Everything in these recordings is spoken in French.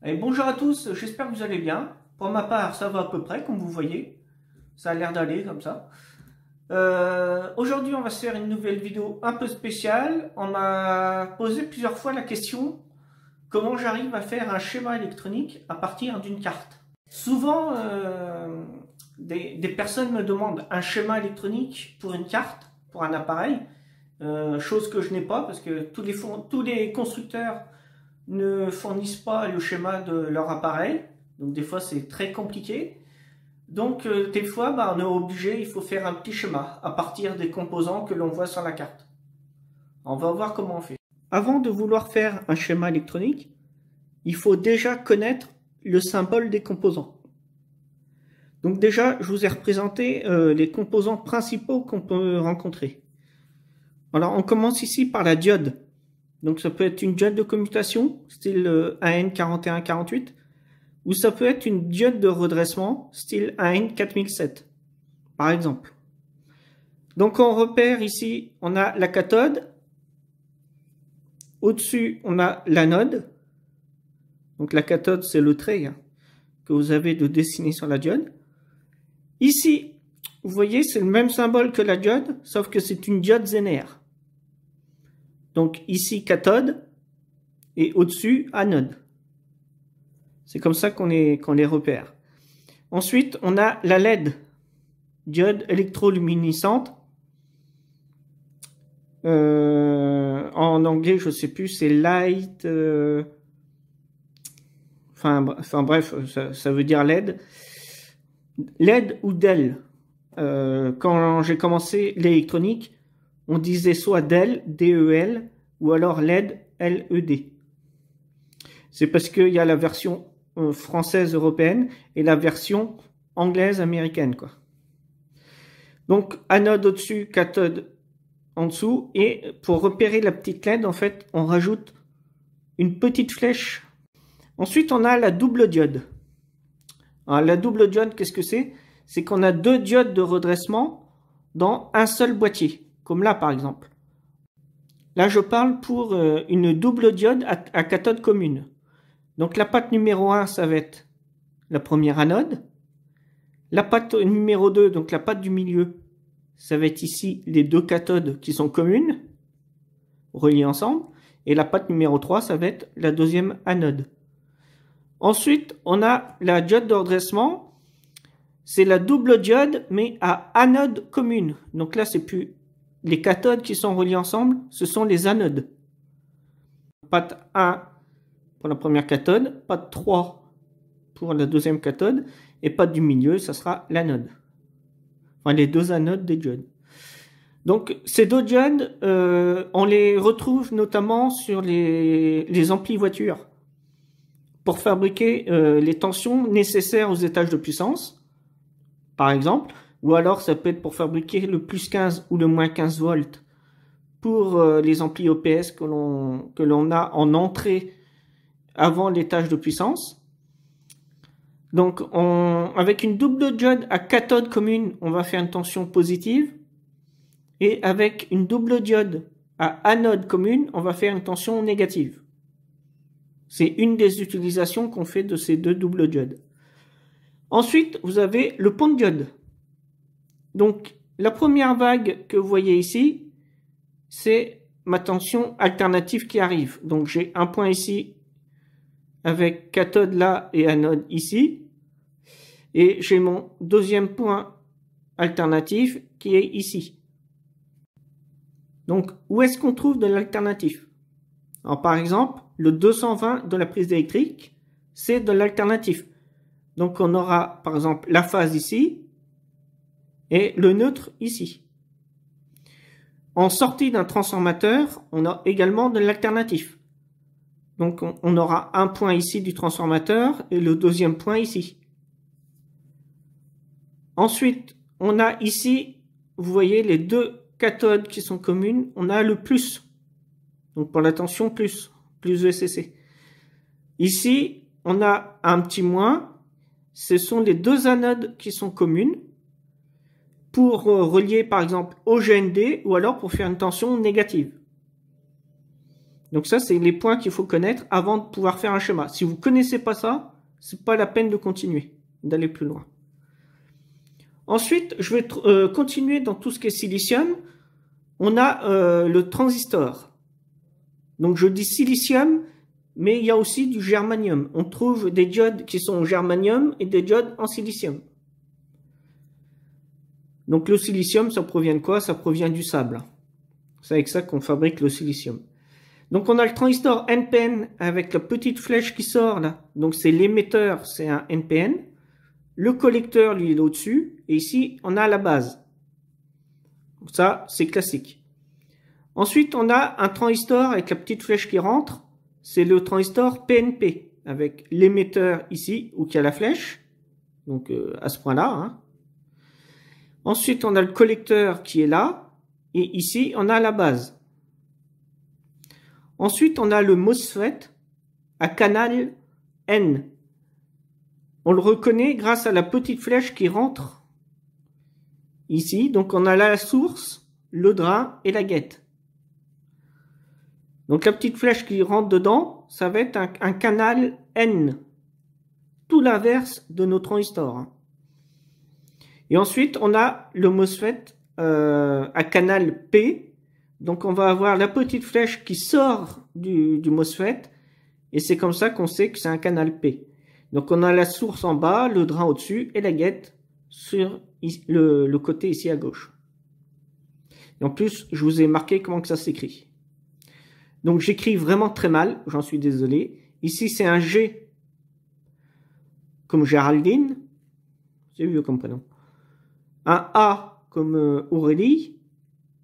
Et bonjour à tous, j'espère que vous allez bien. Pour ma part, ça va à peu près, comme vous voyez. Ça a l'air d'aller comme ça. Aujourd'hui, on va se faire une nouvelle vidéo un peu spéciale. On m'a posé plusieurs fois la question comment j'arrive à faire un schéma électronique à partir d'une carte. Souvent, des personnes me demandent un schéma électronique pour une carte, pour un appareil, chose que je n'ai pas parce que tous les constructeurs ne fournissent pas le schéma de leur appareil, donc des fois c'est très compliqué. Donc des fois on est obligé, il faut faire un petit schéma à partir des composants que l'on voit sur la carte. On va voir comment on fait. Avant de vouloir faire un schéma électronique, il faut déjà connaître le symbole des composants. Donc déjà, je vous ai représenté les composants principaux qu'on peut rencontrer. Alors on commence ici par la diode. Donc ça peut être une diode de commutation, style AN4148, ou ça peut être une diode de redressement, style AN4007, par exemple. Donc on repère ici, on a la cathode, au-dessus on a l'anode, donc la cathode c'est le trait que vous avez de dessiner sur la diode. Ici, vous voyez, c'est le même symbole que la diode, sauf que c'est une diode Zener. Donc ici cathode, et au-dessus anode. C'est comme ça qu'on les repère. Ensuite, on a la LED, diode électroluminescente. En anglais, je ne sais plus, c'est light. Enfin bref, ça veut dire LED. LED ou DEL. Quand j'ai commencé l'électronique, on disait soit DEL, D-E-L, ou alors LED, L-E-D. C'est parce qu'il y a la version française européenne et la version anglaise américaine, quoi. Donc anode au-dessus, cathode en dessous, et pour repérer la petite LED, en fait, on rajoute une petite flèche. Ensuite, on a la double diode. Alors, la double diode, qu'est-ce que c'est? C'est qu'on a deux diodes de redressement dans un seul boîtier, comme là par exemple. Là, je parle pour une double diode à cathode commune. Donc la patte numéro 1, ça va être la première anode. La patte numéro 2, donc la patte du milieu, ça va être ici les deux cathodes qui sont communes, reliées ensemble. Et la patte numéro 3, ça va être la deuxième anode. Ensuite, on a la diode de redressement. C'est la double diode, mais à anode commune. Donc là, c'est plus les cathodes qui sont reliées ensemble, ce sont les anodes. Patte 1 pour la première cathode, patte 3 pour la deuxième cathode, et patte du milieu, ça sera l'anode. Enfin, les deux anodes des diodes. Donc, ces deux diodes, on les retrouve notamment sur les amplis voitures pour fabriquer les tensions nécessaires aux étages de puissance, par exemple, ou alors ça peut être pour fabriquer le plus 15 ou le moins 15 volts pour les amplis OPS que l'on a en entrée avant l'étage de puissance. Donc, avec une double diode à cathode commune, on va faire une tension positive. Et avec une double diode à anode commune, on va faire une tension négative. C'est une des utilisations qu'on fait de ces deux doubles diodes. Ensuite, vous avez le pont de diode. Donc, la première vague que vous voyez ici, c'est ma tension alternative qui arrive. Donc, j'ai un point ici avec cathode là et anode ici. Et j'ai mon deuxième point alternatif qui est ici. Donc, où est-ce qu'on trouve de l'alternatif? Alors, par exemple, le 220 de la prise électrique, c'est de l'alternatif. Donc, on aura, par exemple, la phase ici et le neutre ici. En sortie d'un transformateur, on a également de l'alternatif. Donc, on aura un point ici du transformateur et le deuxième point ici. Ensuite, on a ici, vous voyez, les deux cathodes qui sont communes. On a le plus. Donc, pour la tension plus ECC. Ici, on a un petit moins. Ce sont les deux anodes qui sont communes pour relier, par exemple, au GND ou alors pour faire une tension négative. Donc ça, c'est les points qu'il faut connaître avant de pouvoir faire un schéma. Si vous connaissez pas ça, c'est pas la peine de continuer, d'aller plus loin. Ensuite, je vais continuer dans tout ce qui est silicium. On a le transistor. Donc je dis silicium, mais il y a aussi du germanium. On trouve des diodes qui sont en germanium et des diodes en silicium. Donc le silicium, ça provient de quoi? Ça provient du sable. C'est avec ça qu'on fabrique le silicium. Donc on a le transistor NPN avec la petite flèche qui sort là. Donc c'est l'émetteur, c'est un NPN. Le collecteur, lui, il est au-dessus. Et ici, on a la base. Ça, c'est classique. Ensuite, on a un transistor avec la petite flèche qui rentre. C'est le transistor PNP avec l'émetteur ici où il y a la flèche. Donc à ce point-là. Hein. Ensuite, on a le collecteur qui est là. Et ici, on a la base. Ensuite, on a le MOSFET à canal N. On le reconnaît grâce à la petite flèche qui rentre ici. Donc, on a la source, le drain et la guette. Donc, la petite flèche qui rentre dedans, ça va être un canal N. Tout l'inverse de nos transistors. Et ensuite, on a le MOSFET à canal P. Donc, on va avoir la petite flèche qui sort du MOSFET. Et c'est comme ça qu'on sait que c'est un canal P. Donc, on a la source en bas, le drain au-dessus et la guette sur le côté ici à gauche. Et en plus, je vous ai marqué comment que ça s'écrit. Donc, j'écris vraiment très mal, j'en suis désolé. Ici, c'est un G comme Géraldine. C'est vieux comme prénom. Un A comme Aurélie.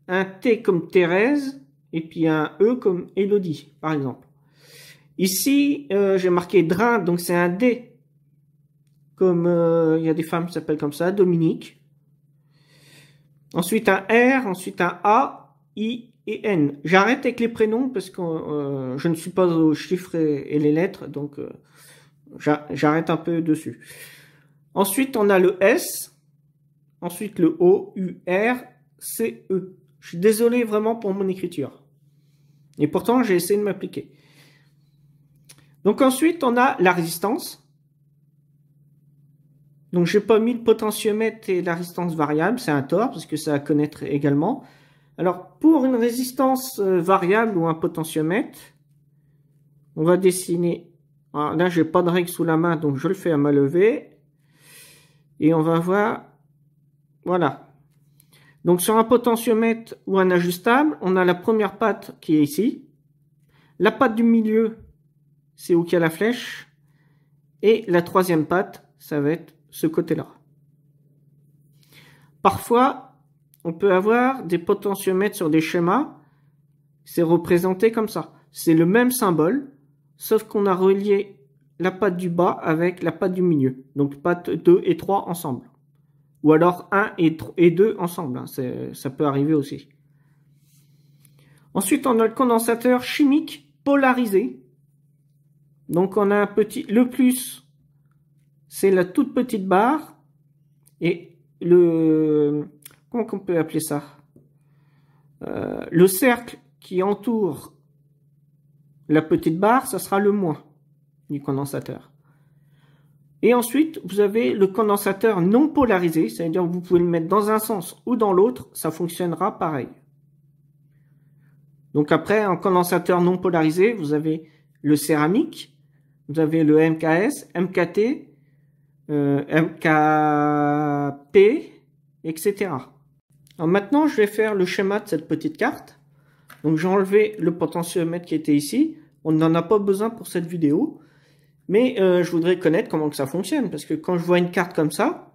Un T comme Thérèse. Et puis un E comme Élodie, par exemple. Ici, j'ai marqué drain, donc c'est un D. Comme il y a des femmes qui s'appellent comme ça, Dominique. Ensuite un R, ensuite un A, I et N. J'arrête avec les prénoms parce que je ne suis pas aux chiffres et les lettres, donc j'arrête un peu dessus. Ensuite, on a le S. Ensuite, le O, U, R, C, E. Je suis désolé vraiment pour mon écriture. Et pourtant, j'ai essayé de m'appliquer. Donc ensuite, on a la résistance. Donc, j'ai pas mis le potentiomètre et la résistance variable. C'est un tort parce que ça à connaître également. Alors, pour une résistance variable ou un potentiomètre, on va dessiner. Alors là, j'ai pas de règle sous la main, donc je le fais à main levée. Et on va voir. Voilà. Donc, sur un potentiomètre ou un ajustable, on a la première patte qui est ici. La patte du milieu, c'est où il y a la flèche. Et la troisième patte, ça va être ce côté-là. Parfois, on peut avoir des potentiomètres sur des schémas. C'est représenté comme ça. C'est le même symbole, sauf qu'on a relié la patte du bas avec la patte du milieu. Donc, patte 2 et 3 ensemble. Ou alors 1 et 2 ensemble. Hein. Ça peut arriver aussi. Ensuite, on a le condensateur chimique polarisé. Donc, on a un petit... Le plus, c'est la toute petite barre. Et le... Comment on peut appeler ça? Le cercle qui entoure la petite barre, ça sera le moins du condensateur. Et ensuite, vous avez le condensateur non polarisé, c'est-à-dire que vous pouvez le mettre dans un sens ou dans l'autre, ça fonctionnera pareil. Donc après, en condensateur non polarisé, vous avez le céramique, vous avez le MKS, MKT, MKP, etc. Alors maintenant, je vais faire le schéma de cette petite carte. Donc j'ai enlevé le potentiomètre qui était ici. On n'en a pas besoin pour cette vidéo. Mais je voudrais connaître comment que ça fonctionne. Parce que quand je vois une carte comme ça,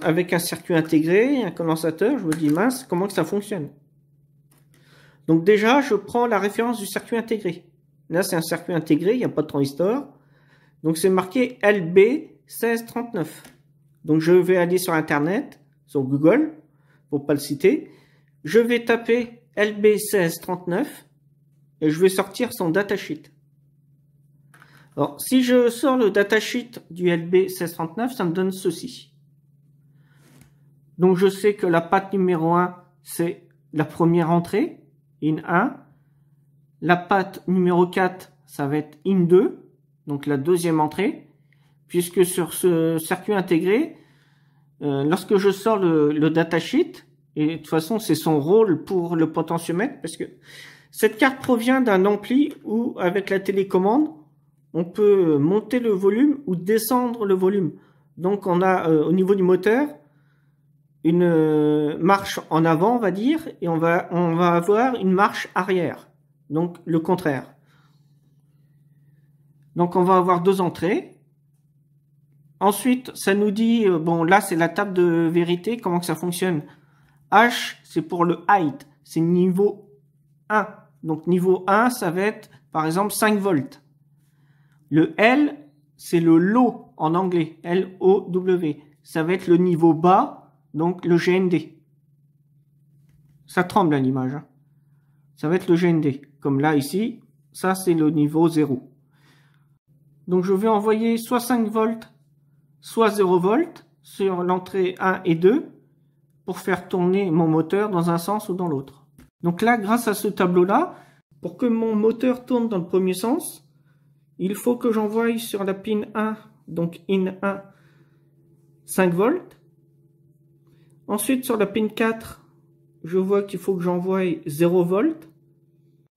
avec un circuit intégré, un condensateur, je me dis mince, comment que ça fonctionne? Donc déjà, je prends la référence du circuit intégré. Là, c'est un circuit intégré, il n'y a pas de transistor. Donc c'est marqué LB1639. Donc je vais aller sur Internet, sur Google, pour pas le citer. Je vais taper LB1639 et je vais sortir son datasheet. Alors, si je sors le datasheet du LB1639, ça me donne ceci. Donc, je sais que la patte numéro 1, c'est la première entrée, in 1. La patte numéro 4, ça va être IN2, donc la deuxième entrée, puisque sur ce circuit intégré, lorsque je sors le datasheet, et de toute façon c'est son rôle pour le potentiomètre, parce que cette carte provient d'un ampli où avec la télécommande, on peut monter le volume ou descendre le volume. Donc on a au niveau du moteur une marche en avant, on va dire, et on va avoir une marche arrière. Donc le contraire. Donc on va avoir deux entrées. Ensuite, ça nous dit, bon là c'est la table de vérité, comment que ça fonctionne. H, c'est pour le height, c'est niveau 1. Donc niveau 1, ça va être par exemple 5 volts. Le L, c'est le low en anglais, L-O-W. Ça va être le niveau bas, donc le GND. Ça tremble à l'image. Hein. Ça va être le GND. Comme là, ici, ça c'est le niveau 0. Donc je vais envoyer soit 5 volts, soit 0 volts sur l'entrée 1 et 2 pour faire tourner mon moteur dans un sens ou dans l'autre. Donc là, grâce à ce tableau-là, pour que mon moteur tourne dans le premier sens, il faut que j'envoie sur la pin 1, donc in 1, 5 volts. Ensuite, sur la pin 4, je vois qu'il faut que j'envoie 0 volts.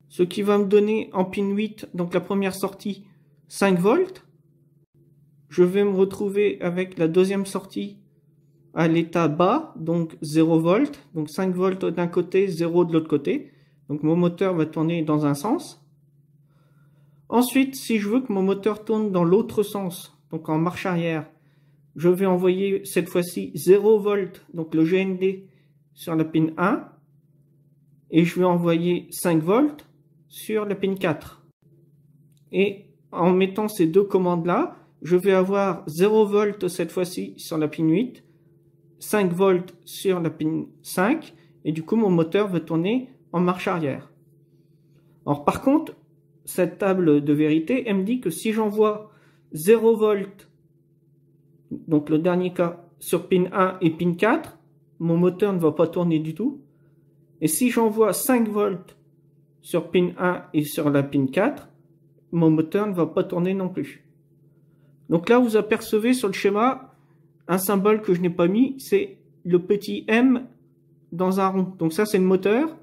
Ce qui va me donner en pin 8, donc la première sortie, 5 volts. Je vais me retrouver avec la deuxième sortie à l'état bas, donc 0 volts. Donc 5 volts d'un côté, 0 de l'autre côté. Donc mon moteur va tourner dans un sens. Ensuite, si je veux que mon moteur tourne dans l'autre sens, donc en marche arrière, je vais envoyer cette fois-ci 0 volts, donc le GND, sur la pin 1. Et je vais envoyer 5 volts sur la pin 4. Et en mettant ces deux commandes-là, je vais avoir 0 volts cette fois-ci sur la pin 8, 5 volts sur la pin 5, et du coup mon moteur va tourner en marche arrière. Alors par contre, cette table de vérité, elle me dit que si j'envoie 0 volts, donc le dernier cas, sur pin 1 et pin 4, mon moteur ne va pas tourner du tout. Et si j'envoie 5 volts sur pin 1 et sur la pin 4, mon moteur ne va pas tourner non plus. Donc là, vous apercevez sur le schéma un symbole que je n'ai pas mis, c'est le petit M dans un rond. Donc ça, c'est le moteur.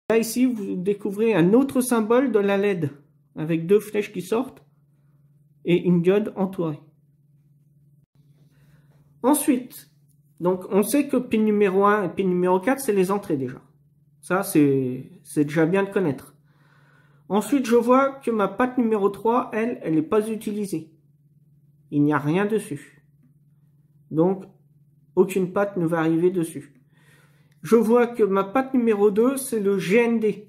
Là, ici, vous découvrez un autre symbole de la LED, avec deux flèches qui sortent et une diode entourée. Ensuite, donc on sait que pin numéro 1 et pin numéro 4, c'est les entrées déjà. Ça, c'est déjà bien de connaître. Ensuite, je vois que ma patte numéro 3, elle n'est pas utilisée. Il n'y a rien dessus. Donc, aucune patte ne va arriver dessus. Je vois que ma patte numéro 2, c'est le GND.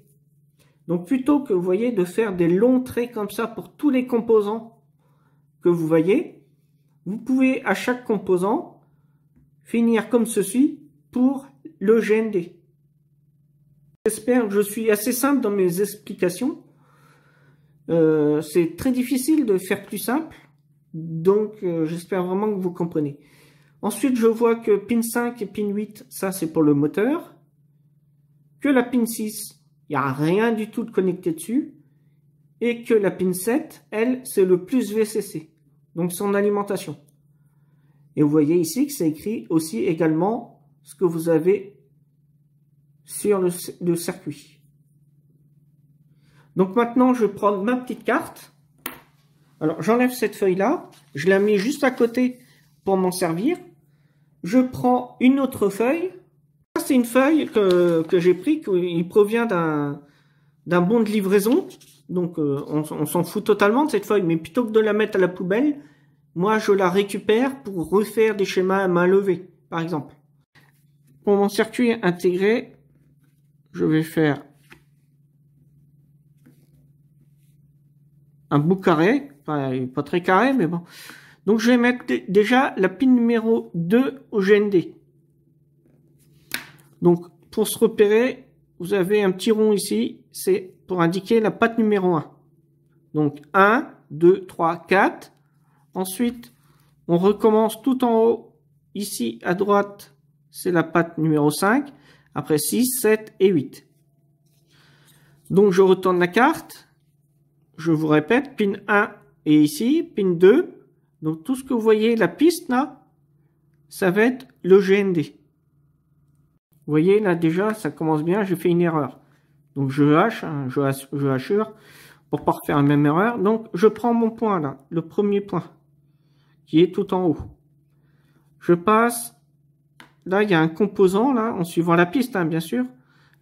Donc, plutôt que, vous voyez, de faire des longs traits comme ça pour tous les composants que vous voyez, vous pouvez, à chaque composant, finir comme ceci pour le GND. J'espère que je suis assez simple dans mes explications. C'est très difficile de faire plus simple. Donc, j'espère vraiment que vous comprenez. Ensuite, je vois que pin 5 et pin 8, ça c'est pour le moteur. Que la pin 6, il n'y a rien du tout de connecté dessus. Et que la pin 7, elle, c'est le plus VCC. Donc, son alimentation. Et vous voyez ici que c'est écrit aussi également ce que vous avez sur le circuit. Donc maintenant, je vais prendre ma petite carte. Alors, j'enlève cette feuille-là. Je la mets juste à côté pour m'en servir. Je prends une autre feuille. C'est une feuille que j'ai pris, qui provient d'un bon de livraison. Donc, on s'en fout totalement de cette feuille. Mais plutôt que de la mettre à la poubelle, moi, je la récupère pour refaire des schémas à main levée, par exemple. Pour mon circuit intégré, je vais faire un bout carré, pas très carré, mais bon. Donc, je vais mettre déjà la pin numéro 2 au GND. Donc, pour se repérer, vous avez un petit rond ici, c'est pour indiquer la patte numéro 1. Donc, 1, 2, 3, 4. Ensuite, on recommence tout en haut. Ici, à droite, c'est la patte numéro 5. Après, 6, 7 et 8. Donc je retourne la carte. Je vous répète, pin 1 est ici, pin 2. Donc tout ce que vous voyez, la piste là, ça va être le GND. Vous voyez là déjà, ça commence bien, j'ai fait une erreur. Donc je hache, hein, je hachure pour pas refaire la même erreur. Donc je prends mon point là, le premier point, qui est tout en haut. Je passe, là il y a un composant là, en suivant la piste hein, bien sûr.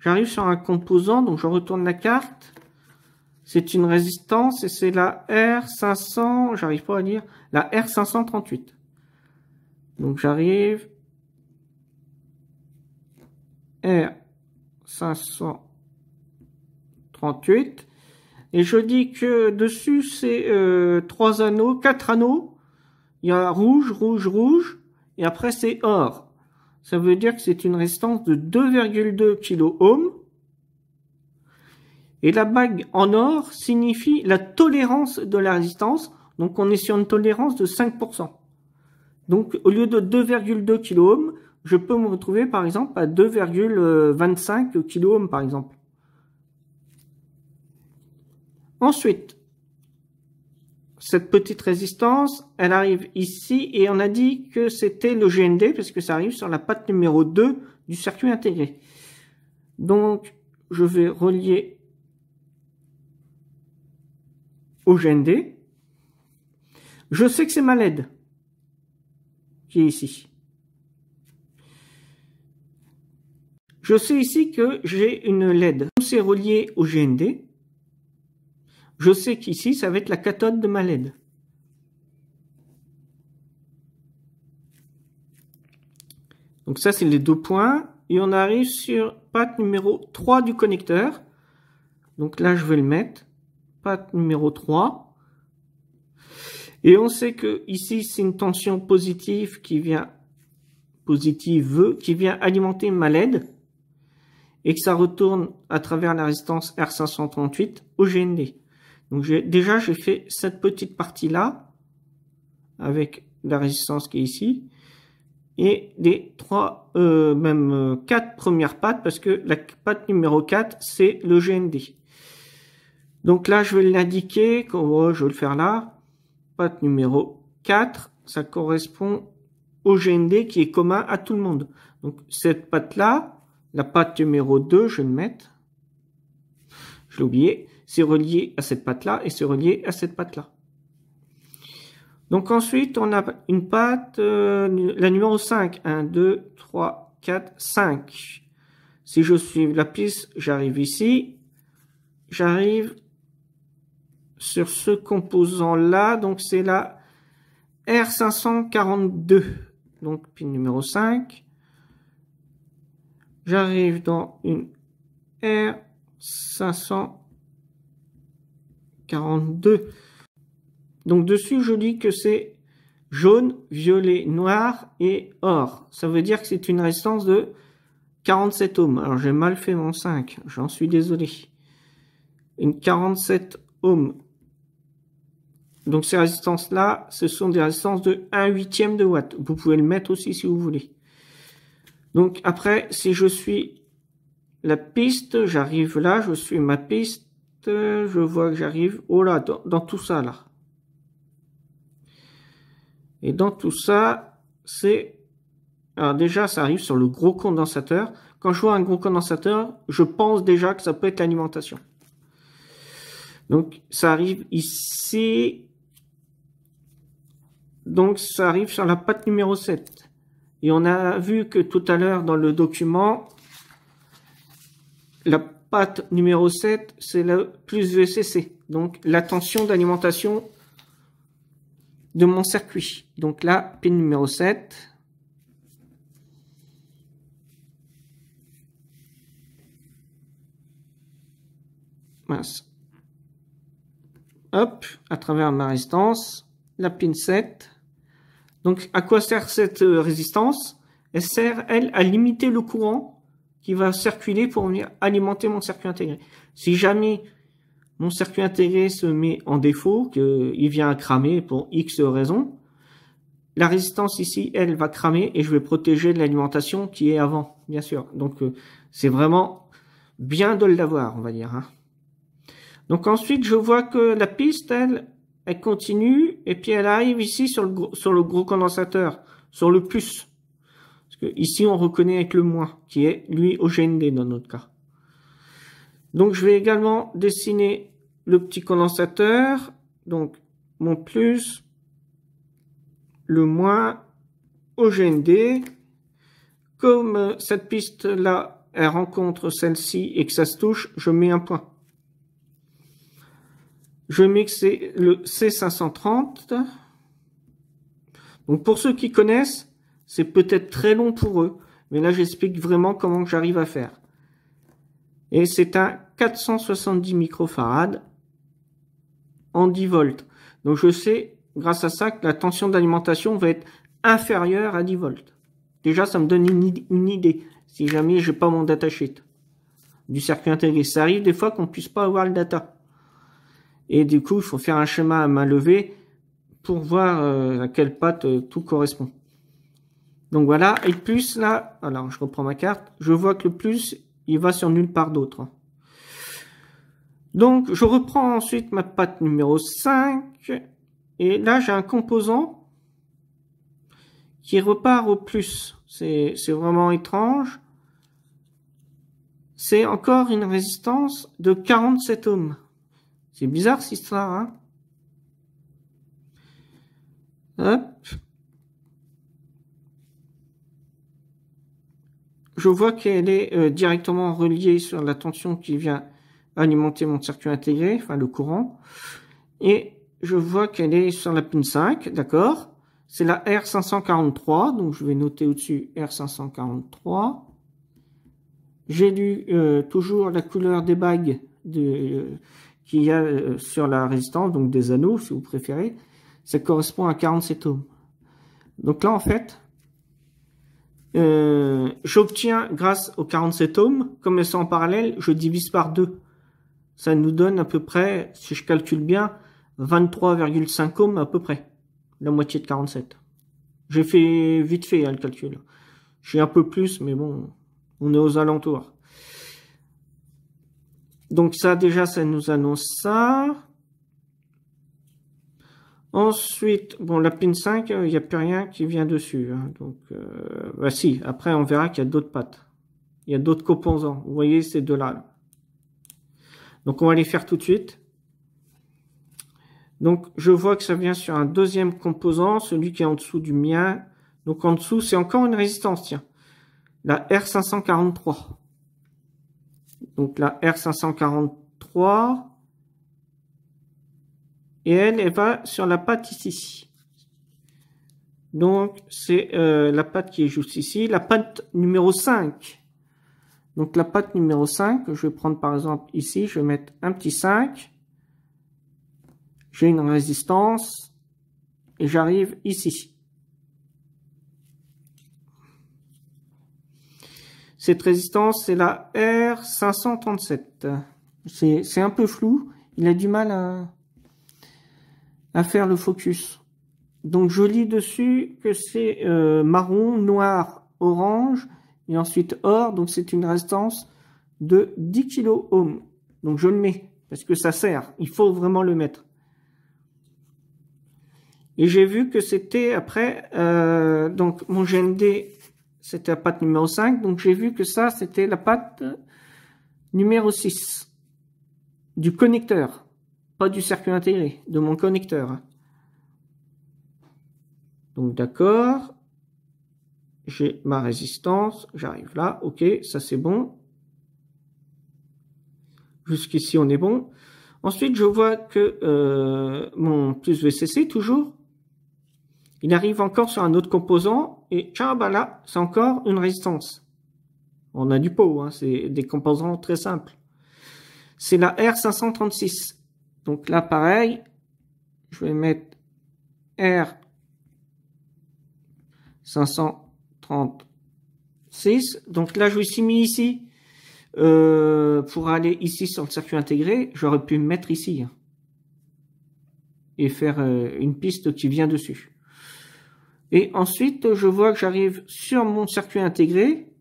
J'arrive sur un composant, donc je retourne la carte. C'est une résistance et c'est la R500, j'arrive pas à lire, la R538. Donc j'arrive, R538. Et je dis que dessus c'est 3 anneaux, 4 anneaux. Il y a rouge, rouge, rouge. Et après c'est or. Ça veut dire que c'est une résistance de 2,2 kΩ. Et la bague en or signifie la tolérance de la résistance. Donc on est sur une tolérance de 5%. Donc au lieu de 2,2 kΩ, je peux me retrouver par exemple à 2,25 kΩ par exemple. Ensuite, cette petite résistance, elle arrive ici et on a dit que c'était le GND parce que ça arrive sur la patte numéro 2 du circuit intégré. Donc je vais relier au GND. Je sais que c'est ma LED qui est ici. Je sais ici que j'ai une LED. C'est relié au GND. Je sais qu'ici, ça va être la cathode de ma LED. Donc ça, c'est les deux points. Et on arrive sur patte numéro 3 du connecteur. Donc là, je vais le mettre. Patte numéro 3. Et on sait que ici, c'est une tension positive qui vient alimenter ma LED. Et que ça retourne à travers la résistance R538 au GND. Donc déjà, j'ai fait cette petite partie-là, avec la résistance qui est ici, et les 4 premières pattes, parce que la patte numéro 4, c'est le GND. Donc là, je vais l'indiquer, je vais le faire là, patte numéro 4, ça correspond au GND qui est commun à tout le monde. Donc cette patte-là, la patte numéro 2, je vais le mettre, je l'ai oublié, c'est relié à cette patte-là et c'est relié à cette patte-là. Donc ensuite, on a une patte, la numéro 5. 1, 2, 3, 4, 5. Si je suis la piste, j'arrive ici. J'arrive sur ce composant-là. Donc c'est la R542. Donc pin numéro 5. J'arrive dans une R542. Donc dessus, je dis que c'est jaune, violet, noir et or. Ça veut dire que c'est une résistance de 47 ohms. Alors j'ai mal fait mon 5, j'en suis désolé. Une 47 ohms. Donc ces résistances-là, ce sont des résistances de 1/8 de watt. Vous pouvez le mettre aussi si vous voulez. Donc après, si je suis la piste, j'arrive là, je suis ma piste. Je vois que j'arrive, oh là, dans tout ça là. Et dans tout ça, c'est, alors déjà, ça arrive sur le gros condensateur. Quand je vois un gros condensateur, je pense déjà que ça peut être l'alimentation. Donc, ça arrive ici. Donc, ça arrive sur la patte numéro 7. Et on a vu que tout à l'heure, dans le document, la patte numéro 7, c'est le plus VCC. Donc, la tension d'alimentation de mon circuit. Donc là, pin numéro 7. Mince. Hop, à travers ma résistance, la pin 7. Donc, à quoi sert cette résistance? Elle sert, elle, à limiter le courant qui va circuler pour venir alimenter mon circuit intégré. Si jamais mon circuit intégré se met en défaut, qu'il vient à cramer pour X raisons, la résistance ici, elle va cramer et je vais protéger l'alimentation qui est avant, bien sûr. Donc, c'est vraiment bien de l'avoir, on va dire. Hein. Donc ensuite, je vois que la piste, elle continue, et puis elle arrive ici sur le gros condensateur, sur le plus. Parce que ici, on reconnaît avec le moins, qui est, lui, au GND dans notre cas. Donc je vais également dessiner le petit condensateur, donc mon plus, le moins, au GND. Comme cette piste-là, elle rencontre celle-ci et que ça se touche, je mets un point. Je mets que c'est le C530. Donc pour ceux qui connaissent, c'est peut-être très long pour eux, mais là j'explique vraiment comment j'arrive à faire. Et c'est un 470 microfarad en 10 volts. Donc je sais, grâce à ça, que la tension d'alimentation va être inférieure à 10 volts. Déjà, ça me donne une idée, si jamais j'ai pas mon datasheet du circuit intégré. Ça arrive des fois qu'on puisse pas avoir le data. Et du coup, il faut faire un schéma à main levée pour voir à quelle patte tout correspond. Donc voilà, et le plus là, alors je reprends ma carte, je vois que le plus, il va sur nulle part d'autre. Donc je reprends ensuite ma patte numéro 5, et là j'ai un composant qui repart au plus. C'est vraiment étrange. C'est encore une résistance de 47 ohms. C'est bizarre cette histoire, hein. Hop. Je vois qu'elle est directement reliée sur la tension qui vient alimenter mon circuit intégré, enfin le courant. Et je vois qu'elle est sur la pin 5, d'accord. C'est la R543, donc je vais noter au-dessus R543. J'ai lu toujours la couleur des bagues qu'il y a sur la résistance, donc des anneaux si vous préférez. Ça correspond à 47 ohms. Donc là en fait, j'obtiens grâce aux 47 ohms, comme elles sont en parallèle, je divise par 2. Ça nous donne à peu près, si je calcule bien, 23,5 ohms à peu près. La moitié de 47. J'ai fait vite fait le calcul. J'ai un peu plus, mais bon, on est aux alentours. Donc ça, déjà, ça nous annonce ça. Ensuite, bon, la pin 5, il n'y a plus rien qui vient dessus. Hein. Donc, bah si, après, on verra qu'il y a d'autres pattes. Il y a d'autres composants. Vous voyez ces deux-là. Là. Donc, on va les faire tout de suite. Donc, je vois que ça vient sur un deuxième composant, celui qui est en dessous du mien. Donc, en dessous, c'est encore une résistance, tiens. La R543. Donc, la R543. Et elle va sur la patte ici. Donc, c'est la patte qui est juste ici. La patte numéro 5. Donc, la patte numéro 5, je vais prendre par exemple ici, je vais mettre un petit 5. J'ai une résistance et j'arrive ici. Cette résistance, c'est la R537. C'est un peu flou. Il a du mal à faire le focus. Donc, je lis dessus que c'est marron, noir, orange et ensuite or. Donc, c'est une résistance de 10 kΩ. Donc, je le mets parce que ça sert. Il faut vraiment le mettre. Et j'ai vu que c'était après, donc mon GND, c'était la patte numéro 5. Donc j'ai vu que ça, c'était la patte numéro 6 du connecteur. Pas du circuit intégré, de mon connecteur. Donc d'accord. J'ai ma résistance. J'arrive là. Ok, ça c'est bon. Jusqu'ici, on est bon. Ensuite, je vois que mon plus VCC, toujours, il arrive encore sur un autre composant et tiens, bah là, c'est encore une résistance. On a du pot, hein, c'est des composants très simples. C'est la R536. Donc là, pareil, je vais mettre R536. Donc là, je me suis mis ici pour aller ici sur le circuit intégré. J'aurais pu me mettre ici hein, et faire une piste qui vient dessus. Et ensuite, je vois que j'arrive sur mon circuit intégré.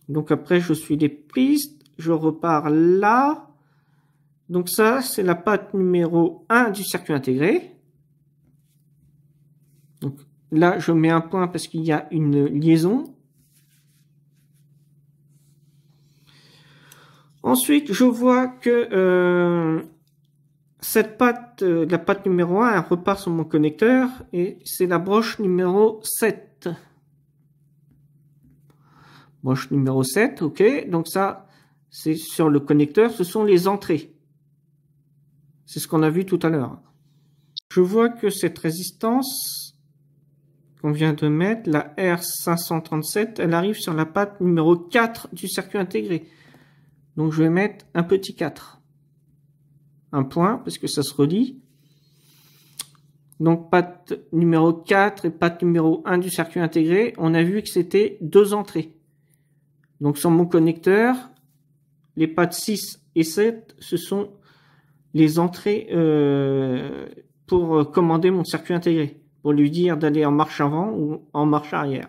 Donc après, je suis les pistes. Je repars là. Donc ça, c'est la patte numéro 1 du circuit intégré. Donc là, je mets un point parce qu'il y a une liaison. Ensuite, je vois que cette patte, la patte numéro 1, elle repart sur mon connecteur et c'est la broche numéro 7. Broche numéro 7, ok. Donc ça, c'est sur le connecteur, ce sont les entrées. C'est ce qu'on a vu tout à l'heure. Je vois que cette résistance qu'on vient de mettre, la R537, elle arrive sur la patte numéro 4 du circuit intégré. Donc je vais mettre un petit 4. Un point, parce que ça se relie. Donc patte numéro 4 et patte numéro 1 du circuit intégré, on a vu que c'était 2 entrées. Donc sur mon connecteur, les pattes 6 et 7, ce sont les entrées pour commander mon circuit intégré, pour lui dire d'aller en marche avant ou en marche arrière.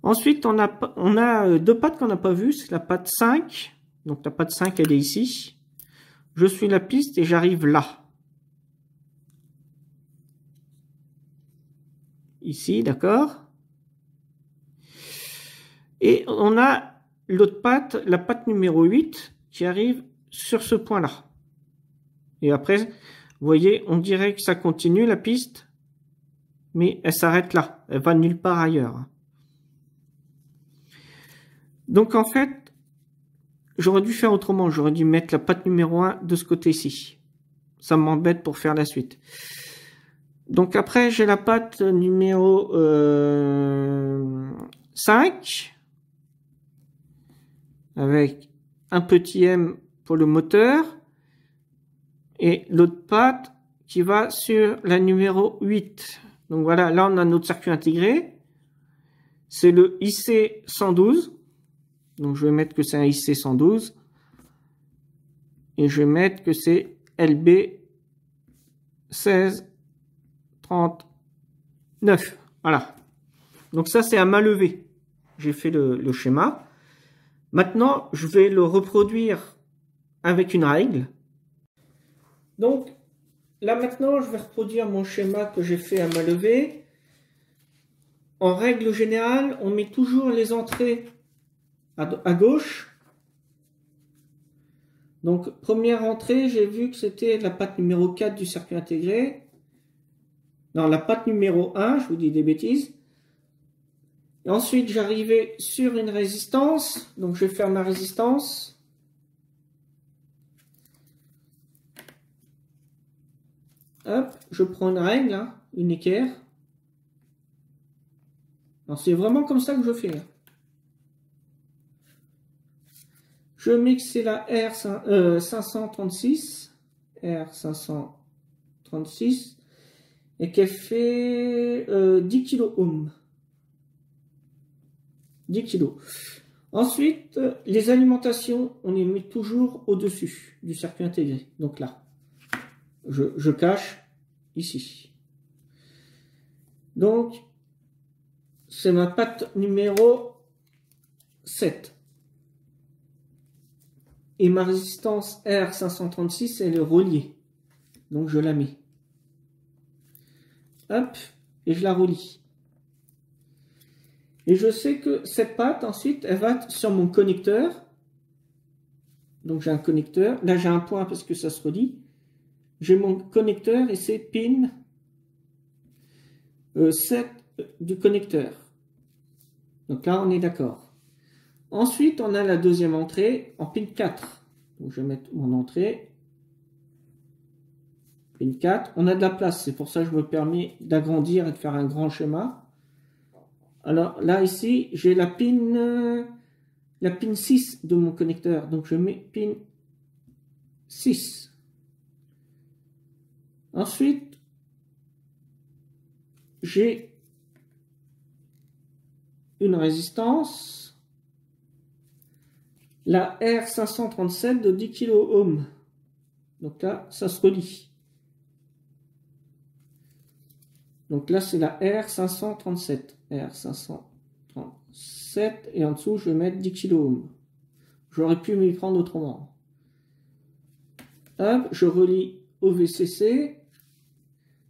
Ensuite, on a deux pattes qu'on n'a pas vues, c'est la patte 5. Donc la patte 5, elle est ici. Je suis la piste et j'arrive là. Ici, d'accord. Et on a l'autre patte, la patte numéro 8, qui arrive sur ce point-là. Et après, vous voyez, on dirait que ça continue la piste, mais elle s'arrête là. Elle va nulle part ailleurs. Donc en fait, j'aurais dû faire autrement. J'aurais dû mettre la patte numéro 1 de ce côté-ci. Ça m'embête pour faire la suite. Donc après, j'ai la patte numéro 5. Avec un petit M pour le moteur. Et l'autre patte qui va sur la numéro 8. Donc voilà, là on a notre circuit intégré. C'est le IC112. Donc je vais mettre que c'est un IC112. Et je vais mettre que c'est LB1639. Voilà. Donc ça c'est à main levée. J'ai fait le schéma. Maintenant, je vais le reproduire avec une règle. Donc, là maintenant, je vais reproduire mon schéma que j'ai fait à main levée. En règle générale, on met toujours les entrées à gauche. Donc, première entrée, j'ai vu que c'était la patte numéro 4 du circuit intégré. Non, la patte numéro 1, je vous dis des bêtises. Et ensuite, j'arrivais sur une résistance. Donc, je vais faire ma résistance. Hop, je prends une règle, hein, une équerre. Alors, c'est vraiment comme ça que je fais. Je mets que c'est la R536. R536. Et qu'elle fait 10 kOhms. 10 kg. Ensuite, les alimentations, on les met toujours au-dessus du circuit intégré. Donc là, je cache ici. Donc, c'est ma patte numéro 7. Et ma résistance R536, elle est reliée. Donc, je la mets. Hop, et je la relie. Et je sais que cette patte, ensuite, elle va sur mon connecteur. Donc, j'ai un connecteur. Là, j'ai un point parce que ça se relie. J'ai mon connecteur et c'est pin 7 du connecteur. Donc là, on est d'accord. Ensuite, on a la deuxième entrée en pin 4. Donc, je vais mettre mon entrée. Pin 4. On a de la place. C'est pour ça que je me permets d'agrandir et de faire un grand schéma. Alors là, ici, j'ai la pin 6 de mon connecteur. Donc, je mets pin 6. Ensuite, j'ai une résistance, la R537 de 10 kOhms. Donc là, ça se relie. Donc là, c'est la R537. R537. Et en dessous, je vais mettre 10 kOhms. J'aurais pu m'y prendre autrement. Hop, je relie au VCC.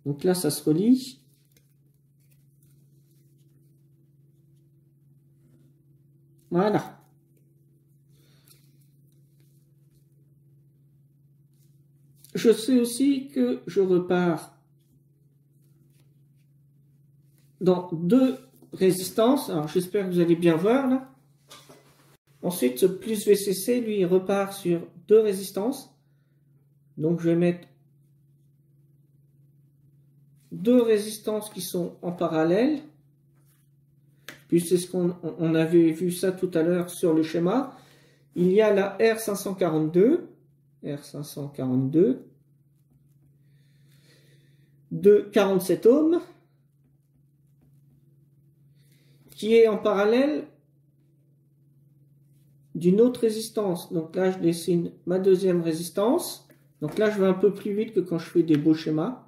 Donc là, ça se relie. Voilà. Je sais aussi que je repars dans 2 résistances. Alors j'espère que vous allez bien voir là. Ensuite, ce plus VCC, lui, il repart sur 2 résistances. Donc je vais mettre 2 résistances qui sont en parallèle. Puis c'est ce qu'on avait vu ça tout à l'heure sur le schéma. Il y a la R542 de 47 ohms qui est en parallèle d'une autre résistance. Donc là, je dessine ma deuxième résistance. Donc là, je vais un peu plus vite que quand je fais des beaux schémas.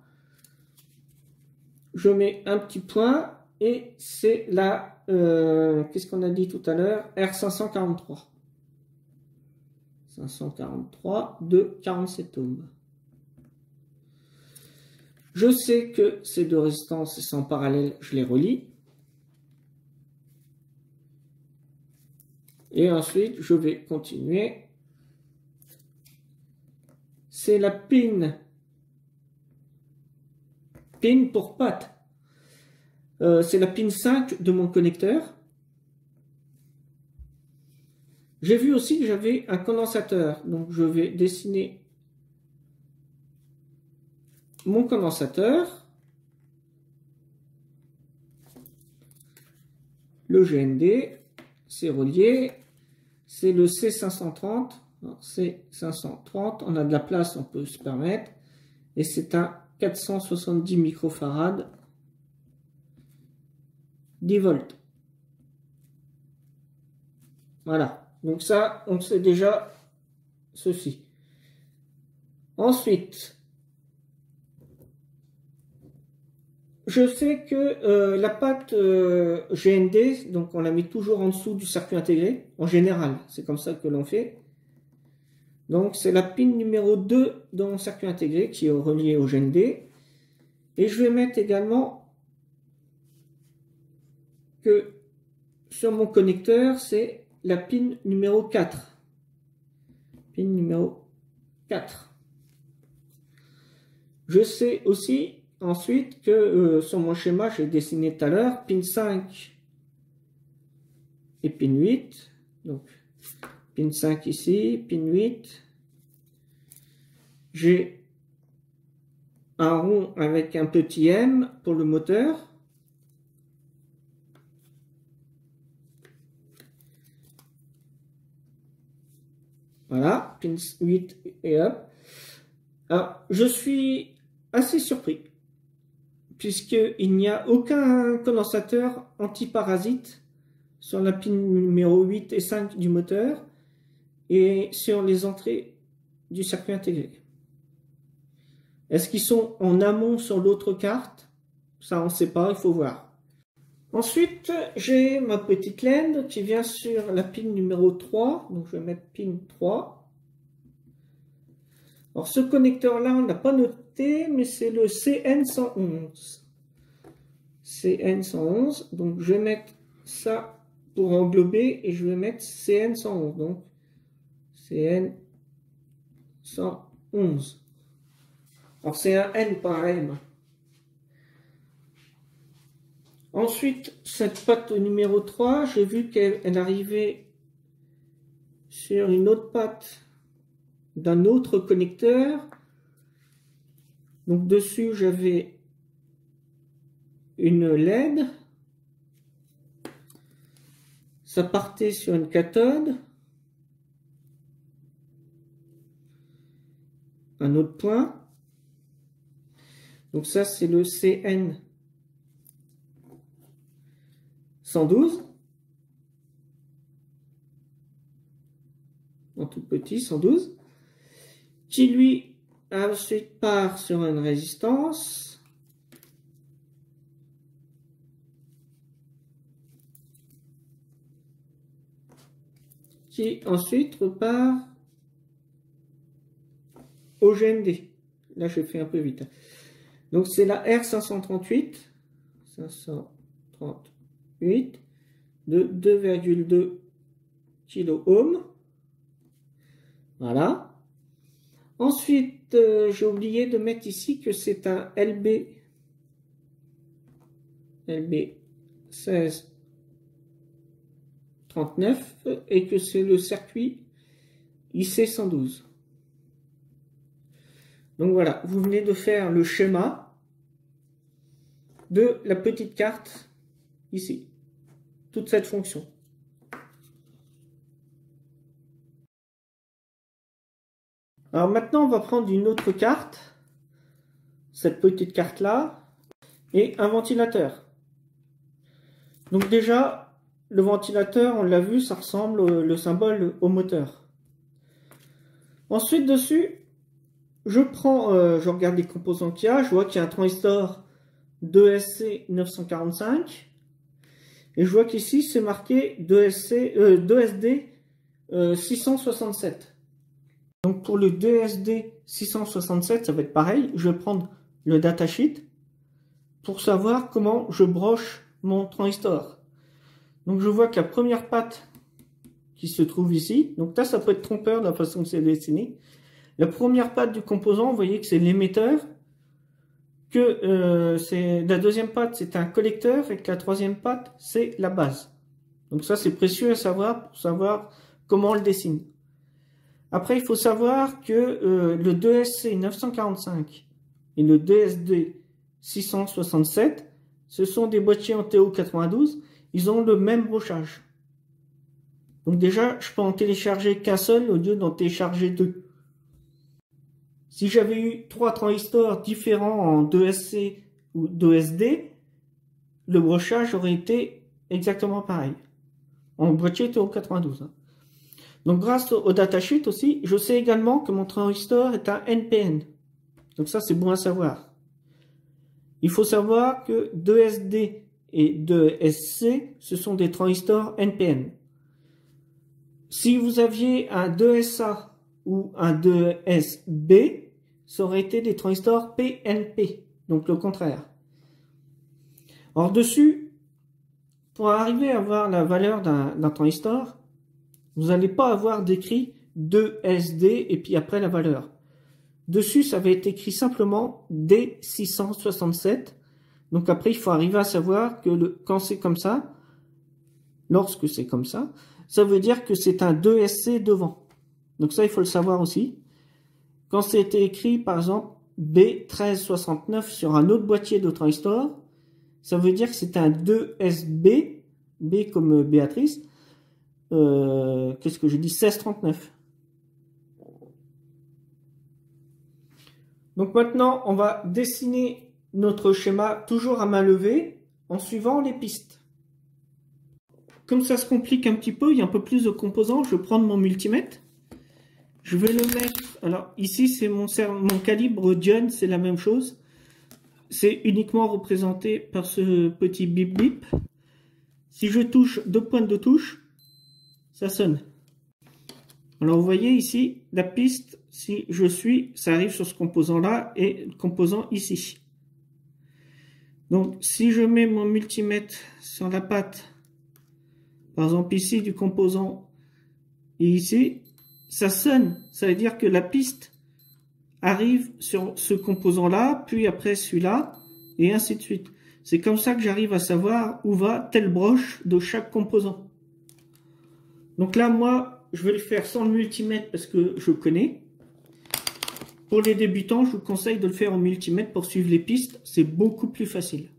Je mets un petit point et c'est la qu'est-ce qu'on a dit tout à l'heure? R543. 543 de 47 ohms. Je sais que ces 2 résistances sont en parallèle, je les relie. Et ensuite, je vais continuer. C'est la pin pour patte. C'est la pin 5 de mon connecteur. J'ai vu aussi que j'avais un condensateur. Donc, je vais dessiner mon condensateur. Le GND, c'est relié. C'est le C530. C530, on a de la place, on peut se permettre. Et c'est un 470 microfarad 10 volts. Voilà. Donc ça, on sait déjà ceci. Ensuite, je sais que la patte GND, donc on la met toujours en dessous du circuit intégré, en général, c'est comme ça que l'on fait. Donc c'est la pin numéro 2 dans mon circuit intégré qui est relié au GND. Et je vais mettre également que sur mon connecteur, c'est la pin numéro 4. Pin numéro 4. Je sais aussi ensuite que sur mon schéma, j'ai dessiné tout à l'heure, pin 5 et pin 8. Donc, pin 5 ici, pin 8. J'ai un rond avec un petit M pour le moteur. Voilà, pin 8 et hop. Alors, je suis assez surpris, puisqu'il n'y a aucun condensateur antiparasite sur la pin numéro 8 et 5 du moteur et sur les entrées du circuit intégré. Est-ce qu'ils sont en amont sur l'autre carte? Ça, on ne sait pas, il faut voir. Ensuite, j'ai ma petite laine qui vient sur la pin numéro 3. Donc, je vais mettre pin 3. Alors, ce connecteur-là, on n'a pas noté, mais c'est le CN111. CN111. Donc, je vais mettre ça pour englober et je vais mettre CN111. Donc, CN111. Alors, c'est un N par M. Ensuite, cette patte numéro 3, j'ai vu qu'elle arrivait sur une autre patte d'un autre connecteur. Donc dessus, j'avais une LED. Ça partait sur une cathode. Un autre point. Donc ça, c'est le CN 112. En tout petit, 112. Qui lui, ensuite part sur une résistance. Qui ensuite repart au GND. Là, j'ai fait un peu vite. Donc, c'est la R538 de 2,2 kOhm. Voilà. Ensuite, j'ai oublié de mettre ici que c'est un LB 1639 et que c'est le circuit IC112. Donc voilà, vous venez de faire le schéma de la petite carte ici. Toute cette fonction. Alors maintenant, on va prendre une autre carte, cette petite carte-là, et un ventilateur. Donc déjà, le ventilateur, on l'a vu, ça ressemble le symbole au moteur. Ensuite, dessus, je regarde les composants qu'il y a, je vois qu'il y a un transistor 2SC 945, et je vois qu'ici, c'est marqué 2SD 667. Donc pour le 2SD 667, ça va être pareil. Je vais prendre le datasheet pour savoir comment je broche mon transistor. Donc je vois que la première patte qui se trouve ici, donc là ça peut être trompeur de la façon que c'est dessiné. La première patte du composant, vous voyez que c'est l'émetteur, que la deuxième patte c'est un collecteur et que la troisième patte c'est la base. Donc ça c'est précieux à savoir pour savoir comment on le dessine. Après, il faut savoir que le 2SC 945 et le 2SD 667, ce sont des boîtiers en TO92, ils ont le même brochage. Donc déjà, je peux en télécharger qu'un seul au lieu d'en télécharger deux. Si j'avais eu 3 transistors différents en 2SC ou 2SD, le brochage aurait été exactement pareil. En boîtier TO92. Donc grâce au datasheet aussi, je sais également que mon transistor est un NPN. Donc ça c'est bon à savoir. Il faut savoir que 2SD et 2SC, ce sont des transistors NPN. Si vous aviez un 2SA ou un 2SB, ça aurait été des transistors PNP, donc le contraire. Alors dessus, pour arriver à avoir la valeur d'un transistor, vous n'allez pas avoir d'écrit 2SD et puis après la valeur. Dessus, ça va être écrit simplement D667. Donc après, il faut arriver à savoir que quand c'est comme ça, lorsque c'est comme ça, ça veut dire que c'est un 2SC devant. Donc ça, il faut le savoir aussi. Quand c'était écrit, par exemple, B1369 sur un autre boîtier de transistor, ça veut dire que c'est un 2SB, B comme Béatrice, qu'est-ce que je dis, 1639. Donc maintenant, on va dessiner notre schéma toujours à main levée en suivant les pistes. Comme ça se complique un petit peu, il y a un peu plus de composants, je vais prendre mon multimètre. Je vais le mettre, alors ici c'est mon calibre Dion, c'est la même chose. C'est uniquement représenté par ce petit bip bip. Si je touche 2 pointes de touche, ça sonne. Alors vous voyez ici, la piste, si je suis, ça arrive sur ce composant-là et le composant ici. Donc si je mets mon multimètre sur la patte, par exemple ici du composant et ici, ça sonne. Ça veut dire que la piste arrive sur ce composant-là, puis après celui-là, et ainsi de suite. C'est comme ça que j'arrive à savoir où va telle broche de chaque composant. Donc là, moi, je vais le faire sans le multimètre parce que je connais. Pour les débutants, je vous conseille de le faire au multimètre pour suivre les pistes. C'est beaucoup plus facile.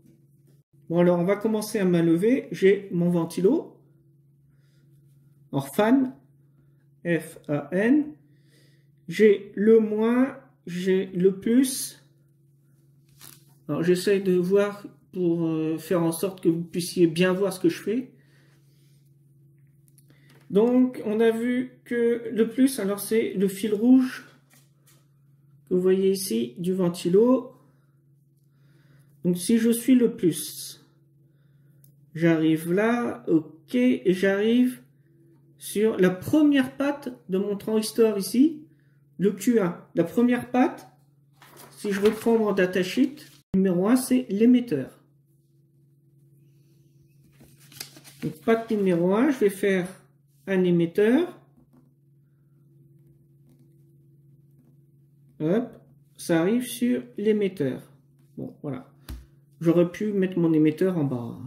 Bon, alors, on va commencer à main levée. J'ai mon ventilo. Alors, fan. F-A-N. J'ai le moins. J'ai le plus. Alors, j'essaye de voir pour faire en sorte que vous puissiez bien voir ce que je fais. Donc, on a vu que le plus, alors c'est le fil rouge que vous voyez ici du ventilo. Donc, si je suis le plus, j'arrive là, ok, et j'arrive sur la première patte de mon transistor ici. le Q1. La première patte, si je reprends mon datasheet, numéro 1, c'est l'émetteur. Donc, patte numéro 1, je vais faire un émetteur. Hop, ça arrive sur l'émetteur. Bon, voilà. J'aurais pu mettre mon émetteur en bas.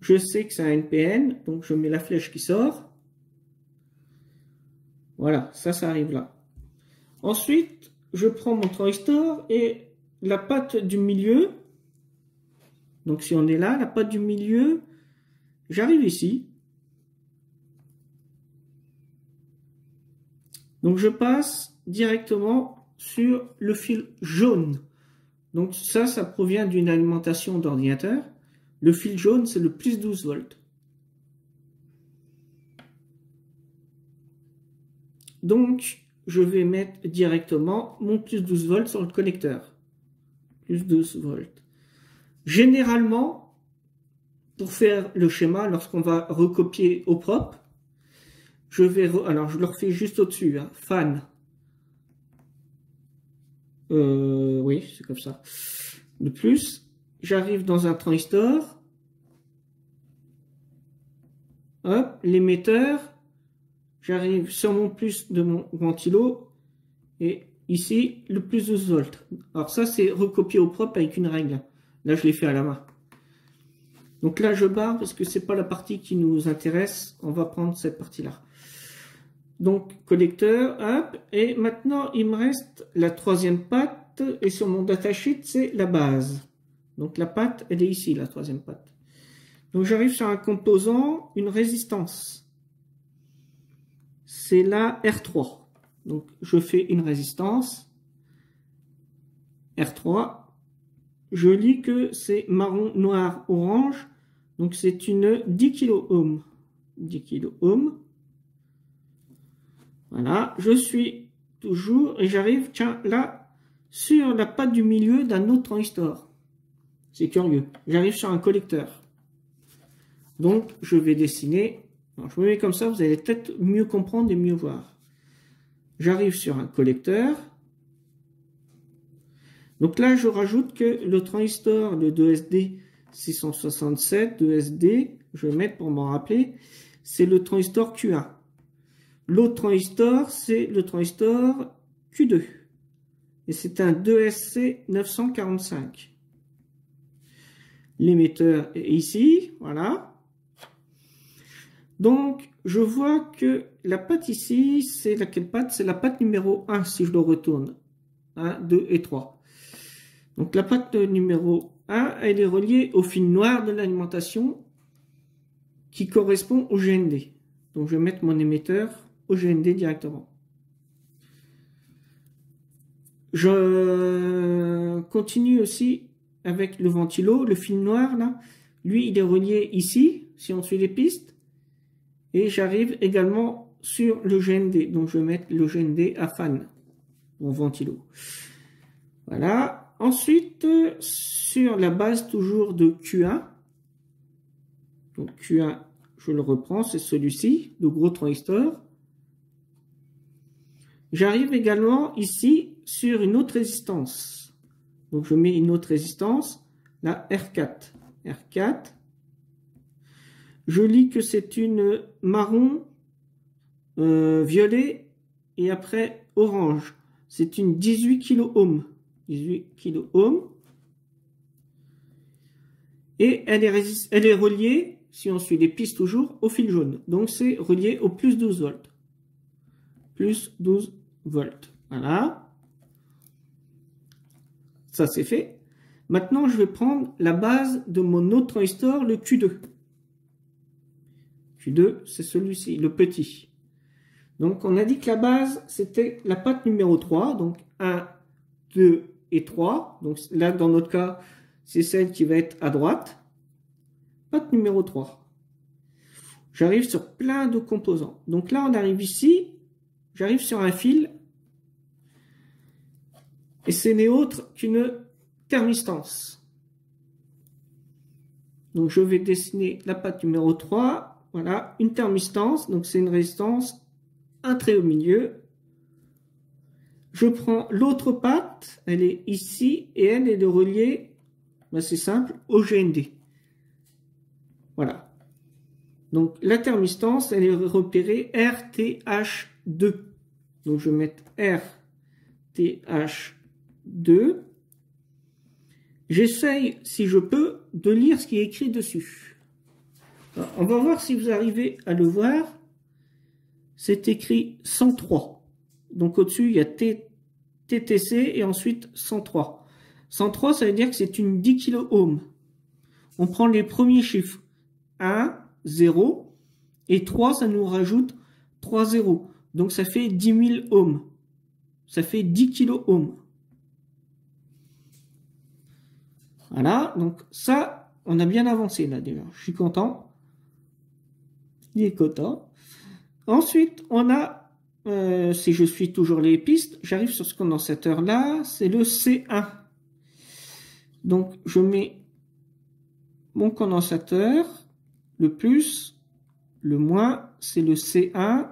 Je sais que c'est un NPN, donc je mets la flèche qui sort. Voilà, ça arrive là. Ensuite, je prends mon transistor et la patte du milieu. Donc si on est là, la patte du milieu, j'arrive ici. Donc je passe directement sur le fil jaune. Donc ça provient d'une alimentation d'ordinateur. Le fil jaune, c'est le plus 12 volts. Donc, je vais mettre directement mon plus 12 volts sur le connecteur. Plus 12 volts. Généralement, pour faire le schéma, lorsqu'on va recopier au propre, alors je le refais juste au-dessus, hein, fan. Oui, c'est comme ça. De plus, j'arrive dans un transistor. Hop, l'émetteur. J'arrive sur mon plus de mon ventilo. Et ici, le plus 12 volts. Alors ça, c'est recopié au propre avec une règle. Là, je l'ai fait à la main. Donc là, je barre parce que c'est pas la partie qui nous intéresse. On va prendre cette partie-là. Donc, collecteur, hop. Et maintenant, il me reste la troisième patte. Et sur mon datasheet, c'est la base. Donc, la patte, elle est ici, la troisième patte. Donc, j'arrive sur un composant, une résistance. C'est la R3. Donc, je fais une résistance. R3. Je lis que c'est marron, noir, orange. Donc, c'est une 10 kOhm. 10 kOhm. Voilà. Je suis toujours et j'arrive, tiens, là, sur la patte du milieu d'un autre transistor. C'est curieux. J'arrive sur un collecteur. Donc, je vais dessiner. Alors, je me mets comme ça, vous allez peut-être mieux comprendre et mieux voir. J'arrive sur un collecteur. Donc là, je rajoute que le transistor, le 2SD 667, 2SD, je vais mettre pour m'en rappeler, c'est le transistor Q1. L'autre transistor, c'est le transistor Q2. Et c'est un 2SC 945. L'émetteur est ici, voilà. Donc, je vois que la patte ici, c'est laquelle patte? C'est la patte numéro 1, si je le retourne. 1, 2 et 3. Donc, la patte numéro 1, elle est reliée au fil noir de l'alimentation qui correspond au GND. Donc, je vais mettre mon émetteur au GND directement. Je continue aussi avec le ventilo, le fil noir, là. Lui, il est relié ici, si on suit les pistes. Et j'arrive également sur le GND. Donc, je vais mettre le GND à fan, mon ventilo. Voilà. Ensuite, sur la base toujours de Q1. Donc, Q1, je le reprends, c'est celui-ci, le gros transistor. J'arrive également ici sur une autre résistance. Donc, je mets une autre résistance, la R4. R4. Je lis que c'est une marron, violet et après orange. C'est une 18 kOhm. 18 kOhm. Et elle est reliée, si on suit les pistes toujours, au fil jaune. Donc c'est relié au plus 12 volts. Plus 12 volts. Voilà. Ça c'est fait. Maintenant je vais prendre la base de mon autre transistor, le Q2. Q2, c'est celui-ci, le petit. Donc, on a dit que la base, c'était la patte numéro 3. Donc, 1, 2 et 3. Donc, là, dans notre cas, c'est celle qui va être à droite. Patte numéro 3. J'arrive sur plein de composants. Donc là, on arrive ici. J'arrive sur un fil. Et ce n'est autre qu'une thermistance. Donc, je vais dessiner la patte numéro 3. Voilà, une thermistance, donc c'est une résistance, un trait au milieu. Je prends l'autre patte, elle est ici, et elle est reliée, ben c'est simple, au GND. Voilà. Donc la thermistance, elle est repérée RTH2. Donc je vais mettre RTH2. J'essaye, si je peux, de lire ce qui est écrit dessus. Alors, on va voir si vous arrivez à le voir. C'est écrit 103. Donc au-dessus, il y a TTC et ensuite 103. 103, ça veut dire que c'est une 10 kOhm. On prend les premiers chiffres. 1, 0, et 3, ça nous rajoute 3 zéros. Donc ça fait 10 000 ohms. Ça fait 10 kOhm. Voilà, donc ça, on a bien avancé là déjà. Je suis content. Il est content. Ensuite, on a, si je suis toujours les pistes, j'arrive sur ce condensateur là, c'est le C1. Donc je mets mon condensateur, le plus, le moins, c'est le C1.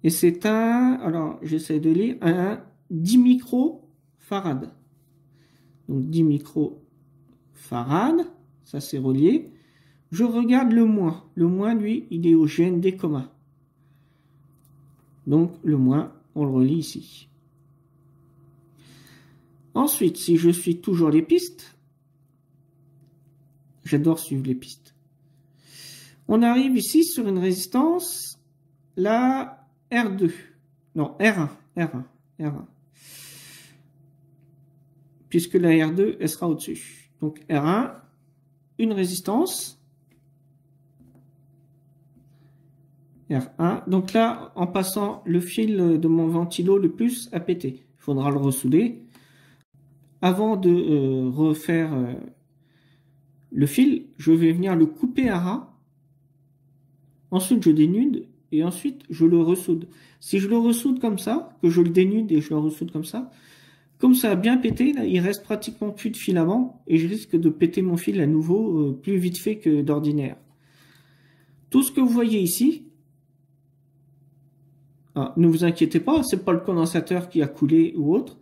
Et c'est alors j'essaie de lire, un 10 microfarads. Donc 10 microfarads, ça c'est relié. Je regarde le moins. Le moins, lui, il est au GND commun. Donc le moins, on le relie ici. Ensuite, si je suis toujours les pistes, j'adore suivre les pistes. On arrive ici sur une résistance, la R2. Non, R1. Puisque la R2, elle sera au-dessus. Donc R1, une résistance. R1. Donc là, en passant le fil de mon ventilo le plus a pété. Il faudra le ressouder. Avant de refaire le fil, je vais venir le couper à ras. Ensuite, je dénude et ensuite, je le ressoude. Si je le ressoude comme ça, que je le dénude et je le ressoude comme ça a bien pété, là, il reste pratiquement plus de filament et je risque de péter mon fil à nouveau plus vite fait que d'ordinaire. Tout ce que vous voyez ici, ne vous inquiétez pas, c'est pas le condensateur qui a coulé ou autre,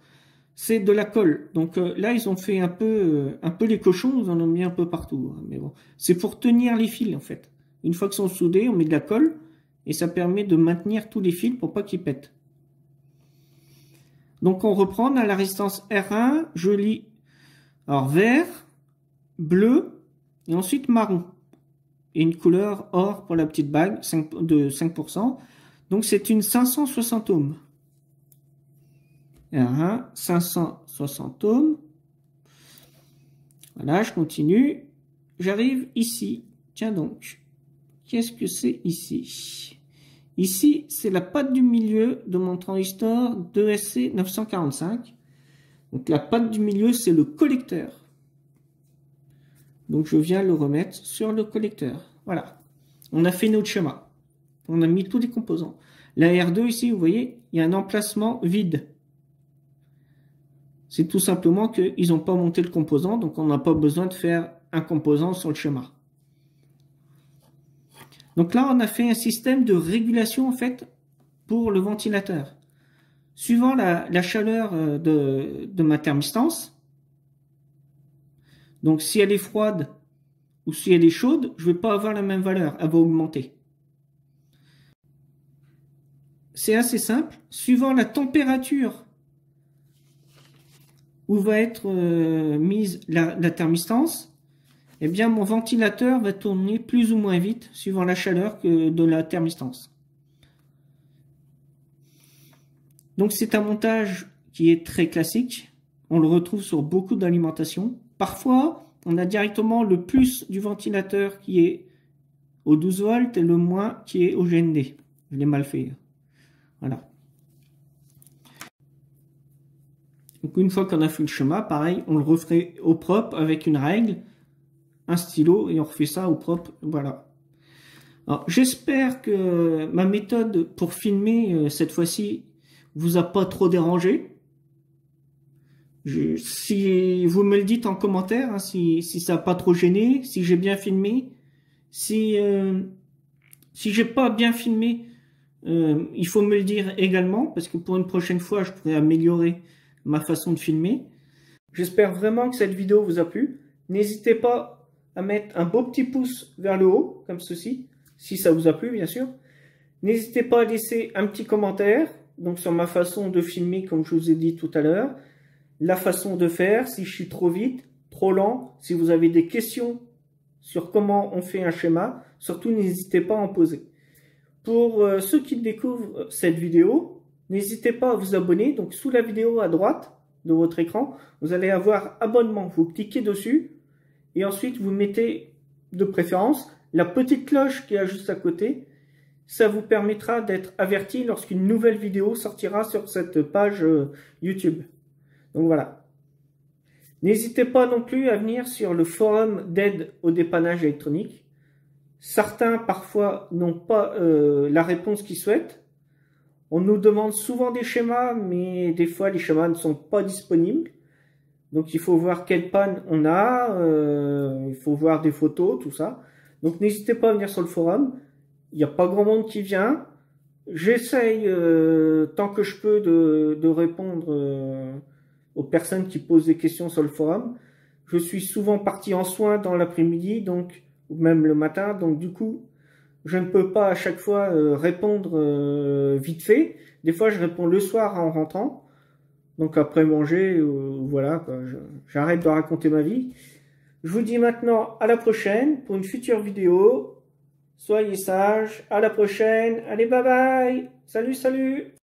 c'est de la colle. Donc là, ils ont fait un peu les cochons, ils en ont mis un peu partout. Hein, mais bon, c'est pour tenir les fils en fait. Une fois qu'ils sont soudés, on met de la colle et ça permet de maintenir tous les fils pour pas qu'ils pètent. Donc on reprend à la résistance R1, je lis alors vert, bleu et ensuite marron. Et une couleur or pour la petite bague de 5%. Donc c'est une 560 ohms. R1, 560 ohms. Voilà, je continue. J'arrive ici. Tiens donc. Qu'est-ce que c'est ici? Ici, c'est la patte du milieu de mon transistor 2SC 945. Donc la patte du milieu, c'est le collecteur. Donc je viens le remettre sur le collecteur. Voilà. On a fait notre schéma. On a mis tous les composants. La R2 ici, vous voyez, il y a un emplacement vide. C'est tout simplement qu'ils n'ont pas monté le composant, donc on n'a pas besoin de faire un composant sur le schéma. Donc là, on a fait un système de régulation en fait pour le ventilateur. Suivant la chaleur de ma thermistance, donc si elle est froide ou si elle est chaude, je ne vais pas avoir la même valeur, elle va augmenter. C'est assez simple. Suivant la température où va être mise la thermistance, eh bien mon ventilateur va tourner plus ou moins vite suivant la chaleur que de la thermistance. Donc c'est un montage qui est très classique. On le retrouve sur beaucoup d'alimentation. Parfois, on a directement le plus du ventilateur qui est au 12 volts et le moins qui est au GND. Je l'ai mal fait. Voilà. Donc une fois qu'on a fait le schéma, pareil, on le referait au propre avec une règle, un stylo et on refait ça au propre. Voilà. Alors j'espère que ma méthode pour filmer cette fois-ci vous a pas trop dérangé. Si vous me le dites en commentaire, hein, si ça n'a pas trop gêné, si j'ai bien filmé, si j'ai pas bien filmé, Il faut me le dire également, parce que pour une prochaine fois, je pourrais améliorer ma façon de filmer. J'espère vraiment que cette vidéo vous a plu. N'hésitez pas à mettre un beau petit pouce vers le haut, comme ceci, si ça vous a plu, bien sûr. N'hésitez pas à laisser un petit commentaire, donc sur ma façon de filmer, comme je vous ai dit tout à l'heure, la façon de faire, si je suis trop vite, trop lent, si vous avez des questions sur comment on fait un schéma, surtout n'hésitez pas à en poser. Pour ceux qui découvrent cette vidéo, n'hésitez pas à vous abonner. Donc sous la vidéo à droite de votre écran, vous allez avoir abonnement. Vous cliquez dessus et ensuite vous mettez de préférence la petite cloche qui est juste à côté. Ça vous permettra d'être averti lorsqu'une nouvelle vidéo sortira sur cette page YouTube. Donc voilà. N'hésitez pas non plus à venir sur le forum d'aide au dépannage électronique. Certains, parfois, n'ont pas la réponse qu'ils souhaitent. On nous demande souvent des schémas, mais des fois, les schémas ne sont pas disponibles. Donc, il faut voir quelle panne on a, il faut voir des photos, tout ça. Donc, n'hésitez pas à venir sur le forum. Il n'y a pas grand monde qui vient. J'essaye, tant que je peux, de répondre aux personnes qui posent des questions sur le forum. Je suis souvent parti en soins dans l'après-midi, donc ou même le matin, donc du coup, je ne peux pas à chaque fois répondre vite fait. Des fois, je réponds le soir en rentrant, donc après manger, voilà, j'arrête de raconter ma vie. Je vous dis maintenant à la prochaine pour une future vidéo. Soyez sages, à la prochaine, allez bye bye, salut salut.